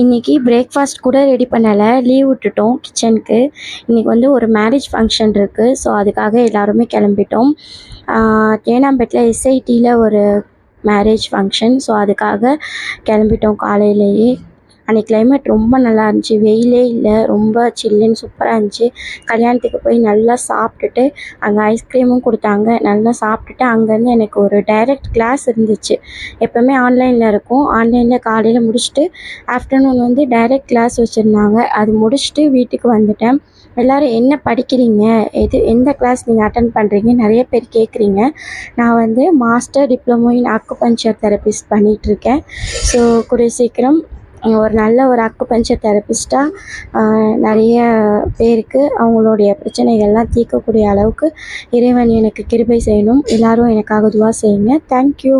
இன்றைக்கி பிரேக்ஃபாஸ்ட் கூட ரெடி பண்ணலை, லீவ் விட்டுட்டோம் கிச்சனுக்கு. இன்றைக்கி வந்து ஒரு மேரேஜ் ஃபங்க்ஷன் இருக்குது. ஸோ அதுக்காக எல்லாருமே கிளம்பிட்டோம். தேனாம்பேட்டில் எஸ்ஐடியில் ஒரு மேரேஜ் ஃபங்க்ஷன். ஸோ அதுக்காக கிளம்பிட்டோம் காலையிலேயே. அன்றைக்கி கிளைமேட் ரொம்ப நல்லா இருந்துச்சு, வெயிலே இல்லை, ரொம்ப சில்லுன்னு சூப்பராக இருந்துச்சு. கல்யாணத்துக்கு போய் நல்லா சாப்பிட்டுட்டு அங்கே ஐஸ்கிரீமும் கொடுத்தாங்க. நல்லா சாப்பிட்டுட்டு அங்கேருந்து எனக்கு ஒரு டைரக்ட் கிளாஸ் இருந்துச்சு. எப்போவுமே ஆன்லைனில் இருக்கும். ஆன்லைனில் காலையில் முடிச்சுட்டு ஆஃப்டர்நூன் வந்து டைரக்ட் கிளாஸ் வச்சுருந்தாங்க. அது முடிச்சுட்டு வீட்டுக்கு வந்துட்டேன். எல்லோரும் என்ன படிக்கிறீங்க, எந்த கிளாஸ் நீங்கள் அட்டன் பண்ணுறீங்க நிறைய பேர் கேட்குறீங்க. நான் வந்து master diploma in acupuncture therapist பண்ணிகிட்ருக்கேன். ஸோ கூடிய சீக்கிரம் ஒரு நல்ல ஒரு அக்குபஞ்சர் தெரபிஸ்ட்டாக நிறைய பேருக்கு அவங்களுடைய பிரச்சனைகள்லாம் தீர்க்கக்கூடிய அளவுக்கு இறைவன் எனக்கு கிருபை செய்யணும். எல்லோரும் எனக்காக துவா செய்யுங்க. தேங்க்யூ.